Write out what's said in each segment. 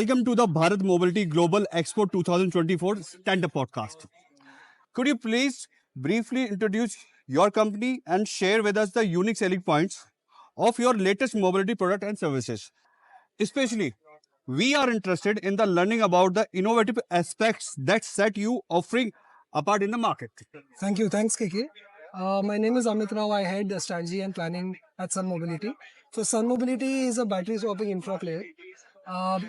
Welcome to the Bharat Mobility Global Expo 2024 Stand-Up Podcast. Could you please briefly introduce your company and share with us the unique selling points of your latest mobility product and services? Especially, we are interested in the learning about the innovative aspects that set you offering apart in the market. Thank you. Thanks, KK. My name is Amit Rao. I head the strategy and planning at Sun Mobility. So Sun Mobility is a battery swapping infra player.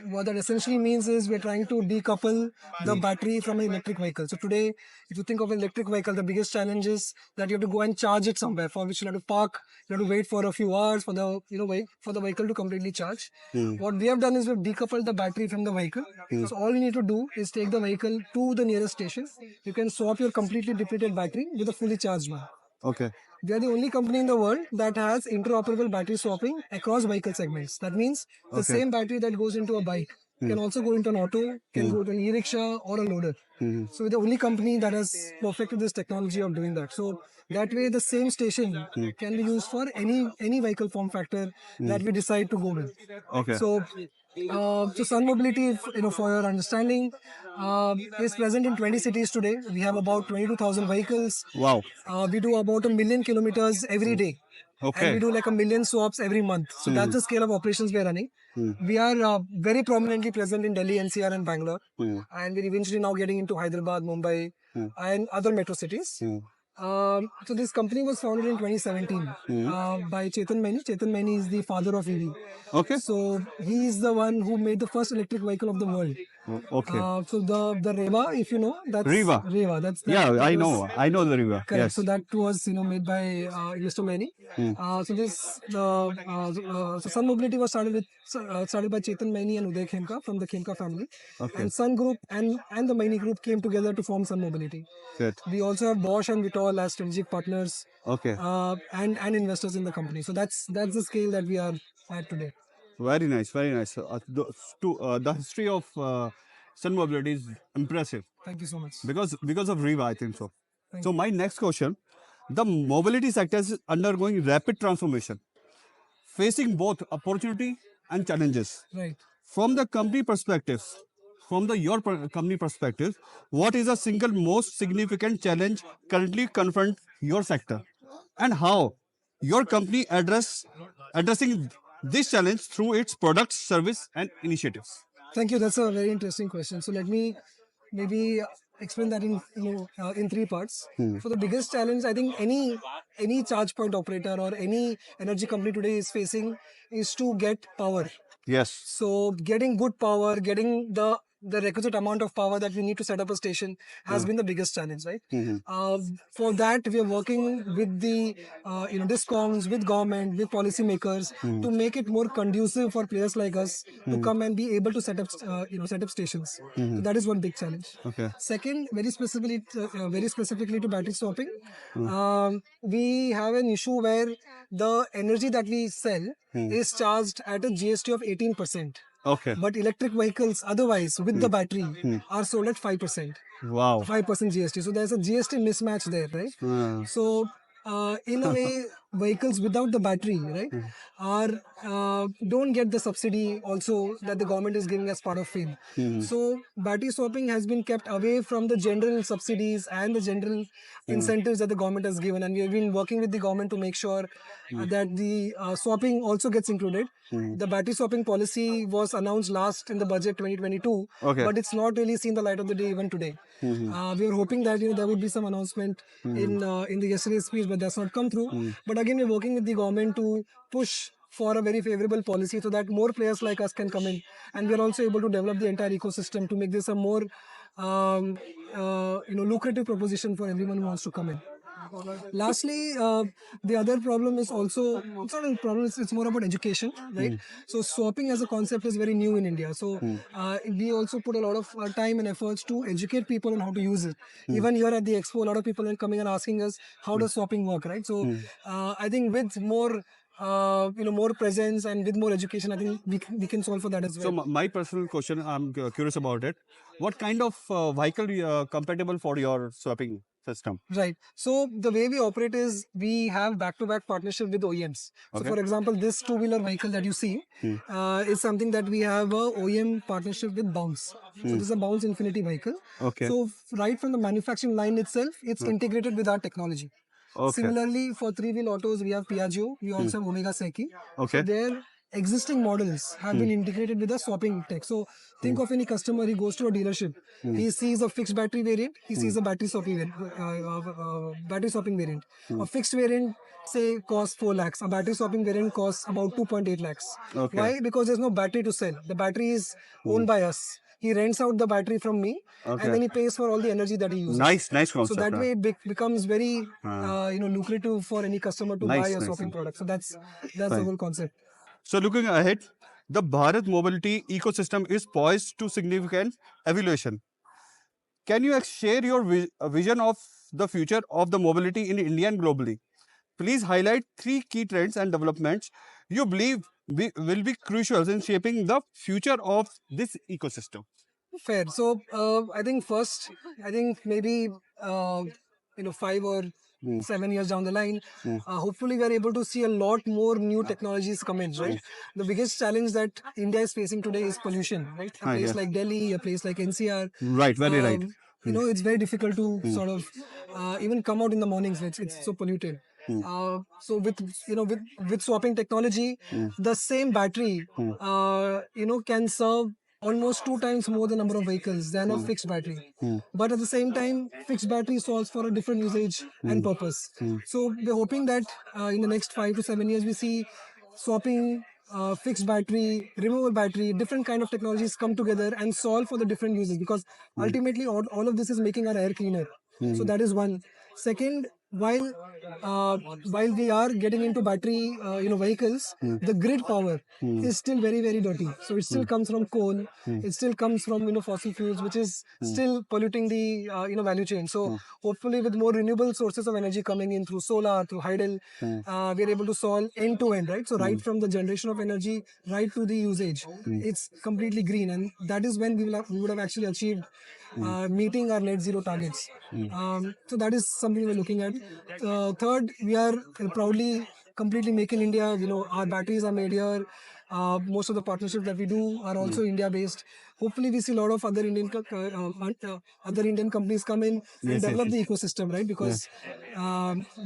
What that essentially means is we're trying to decouple the battery from an electric vehicle. So today, if you think of an electric vehicle, the biggest challenge is that you have to go and charge it somewhere, for which you have to park. You have to wait for a few hours for the for the vehicle to completely charge. What we have done is we've decoupled the battery from the vehicle. So all you need to do is take the vehicle to the nearest station. You can swap your completely depleted battery with a fully charged one. Okay. We are the only company in the world that has interoperable battery swapping across vehicle segments. That means the same battery that goes into a bike can also go into an auto, can go to an e-rickshaw or a loader. So we're the only company that has perfected this technology of doing that. So that way the same station can be used for any vehicle form factor that we decide to go with. Okay. So Sun Mobility, for your understanding, is present in 20 cities today. We have about 22,000 vehicles. Wow. We do about 1 million kilometers every day. And Okay. we do like 1 million swaps every month. So that's the scale of operations we are running. We are very prominently present in Delhi, NCR and Bangalore. And we're eventually now getting into Hyderabad, Mumbai and other metro cities. So this company was founded in 2017 by Chetan Maini. Chetan Maini is the father of EV. Okay. So he is the one who made the first electric vehicle of the world. Okay. So the Reva, if you know, that's Riva. Reva. That's Yeah, that I was- know. I know the river. Correct. Yes. So that was made by Mr. Maini. So Sun Mobility was started by Chetan Maini and Uday Khemka from the Khemka family. Okay. And Sun Group and the Maini Group came together to form Sun Mobility. Good. We also have Bosch and Vitol as strategic partners Okay. and investors in the company. So that's the scale that we are at today. Very nice. Very nice. The history of Sun Mobility is impressive Thank you so much. because of Riva, I think so. Thank So my next question: the mobility sector is undergoing rapid transformation, facing both opportunity and challenges. Right. From the company perspective, company perspective, what is the single most significant challenge currently confront your sector, and how your company addressing this challenge through its products, service, and initiatives? Thank you. That's a very interesting question. So let me maybe explain that in three parts. So the biggest challenge I think any charge point operator or any energy company today is facing is to get power. Yes. So getting good power, getting the requisite amount of power that we need to set up a station has been the biggest challenge, right? For that, we are working with the discoms, with government, with policymakers to make it more conducive for players like us to come and be able to set up stations. So that is one big challenge. Okay. Second, very specifically to battery swapping, we have an issue where the energy that we sell is charged at a GST of 18%. Okay. But electric vehicles, otherwise, with the battery, are sold at 5%. Wow. 5% GST. So there's a GST mismatch there, right? So in a way, vehicles without the battery, right, don't get the subsidy also that the government is giving as part of FAME. So battery swapping has been kept away from the general subsidies and the general incentives that the government has given, and we have been working with the government to make sure that the swapping also gets included. The battery swapping policy was announced last in the budget 2022, Okay. but it's not really seen the light of the day even today. We were hoping that there would be some announcement in the yesterday's speech, but that's not come through. But again, we're working with the government to push for a very favorable policy so that more players like us can come in, and we are also able to develop the entire ecosystem to make this a more lucrative proposition for everyone who wants to come in. Lastly, the other problem is also, it's not a problem, it's more about education, right? So swapping as a concept is very new in India. So we also put a lot of time and efforts to educate people on how to use it. Even here at the expo, a lot of people are coming and asking us, how does swapping work, right? So I think with more more presence and with more education, I think we can solve for that as well. So my personal question, I'm curious about it. What kind of vehicle compatible for your swapping? system. Right. So the way we operate is we have back-to-back partnership with OEMs. So Okay. for example, this two-wheeler vehicle that you see is something that we have a OEM partnership with Bounce. So this is a Bounce Infinity vehicle. Okay. So right from the manufacturing line itself, it's integrated with our technology. Okay. Similarly, for three-wheel autos, we have Piaggio. We also have Omega Seki. Okay. So their existing models have been integrated with the swapping tech. So think of any customer, he goes to a dealership, he sees a fixed battery variant, he sees a battery swapping variant. A fixed variant, say, costs 4 lakhs. A battery swapping variant costs about 2.8 lakhs. Okay. Why? Because there's no battery to sell. The battery is owned by us. He rents out the battery from me, Okay. and then he pays for all the energy that he uses. Nice concept. So that way it becomes very lucrative for any customer to buy a swapping product. So that's the whole concept. So looking ahead, the Bharat mobility ecosystem is poised to significant evolution. Can you share your vision of the future of the mobility in India and globally? Please highlight 3 key trends and developments you believe will be crucial in shaping the future of this ecosystem. Fair. So I think maybe 5 or 7 years down the line, hopefully we are able to see a lot more new technologies come in, right? The biggest challenge that India is facing today is pollution, right? A place like Delhi, a place like NCR. Right, very right. It's very difficult to sort of even come out in the mornings. It's so polluted. So with swapping technology, the same battery can serve almost 2 times more the number of vehicles than a fixed battery. But at the same time, fixed battery solves for a different usage and purpose. So we're hoping that in the next 5 to 7 years, we see swapping, fixed battery, removable battery, different kind of technologies come together and solve for the different uses, because ultimately all of this is making our air cleaner. So that is one. Second, while we are getting into battery vehicles, the grid power is still very, very dirty. So it still comes from coal, it still comes from fossil fuels, which is still polluting the value chain. So hopefully with more renewable sources of energy coming in through solar, through hydel, we are able to solve end to end, right? So right from the generation of energy right to the usage, it's completely green, and that is when we would have actually achieved meeting our net zero targets. So that is something we're looking at. Third, we are proudly completely make in India. Our batteries are made here. Most of the partnerships that we do are also India based. Hopefully we see a lot of other Indian companies come in and develop the ecosystem, right? Because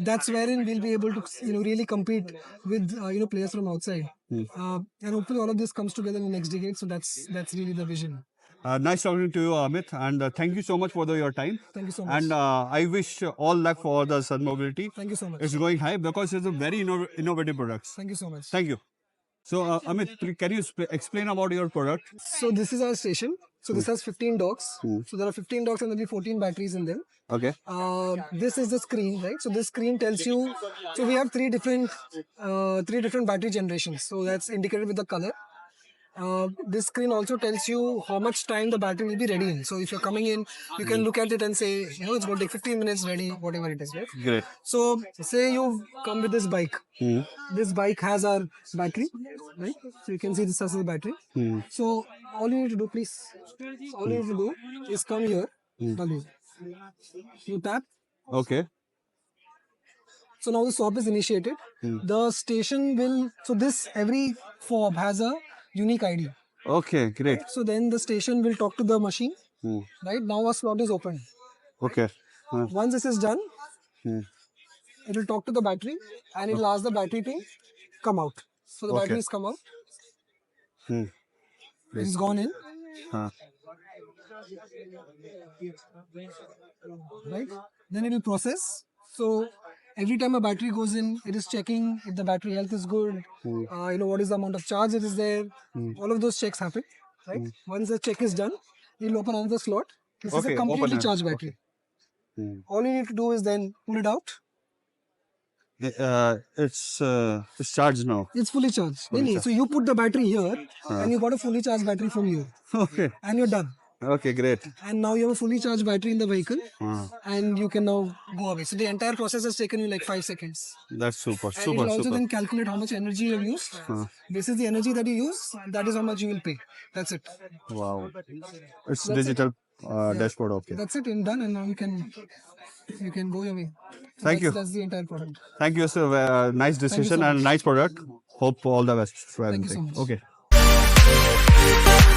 that's wherein we'll be able to really compete with players from outside. And hopefully all of this comes together in the next decade. So that's really the vision. Nice talking to you, Amit, and thank you so much for your time. Thank you so much. And I wish all luck for the Sun Mobility. Thank you so much. It's going high because it's a very innovative product. Thank you so much. Thank you. So, Amit, can you explain about your product? So this is our station. So this has 15 docks. So there are 15 docks and there'll be 14 batteries in them. Okay. This is the screen, right? So this screen tells you. So we have three different battery generations. So that's indicated with the color. This screen also tells you how much time the battery will be ready in. So if you're coming in, you can look at it and say, it's going to take 15 minutes ready, whatever it is, right? Great. So say you come with this bike. This bike has our battery, right? So you can see this has the battery. So all you need to do, please, all you need to do is come here. You tap. Okay. So now the swap is initiated. The station will, so this every fob has a unique ID. Okay, great. So then the station will talk to the machine. Right now, a slot is open. Okay. Once this is done, it will talk to the battery and it will ask the battery to come out. So the battery has come out. It is gone in. Right? Then it will process. So every time a battery goes in, it is checking if the battery health is good. What is the amount of charge it is there. All of those checks happen. Right? Once the check is done, it will open another slot. This is a completely charged battery. All you need to do is then pull it out. It's charged now. It's fully charged. So you put the battery here and you got a fully charged battery from here. Okay. And you're done. Okay, great. And now you have a fully charged battery in the vehicle and you can now go away. So the entire process has taken you like 5 seconds. That's super. And it will also then calculate how much energy you have used. This is the energy that you use. That is how much you will pay. That's it. Wow. It's digital dashboard. Okay. That's it. Done, and now you can go your way. Thank you. That's the entire product. Thank you, sir. Nice decision so and much. nice product. Hope all the best for Thank you so everything. much. Okay.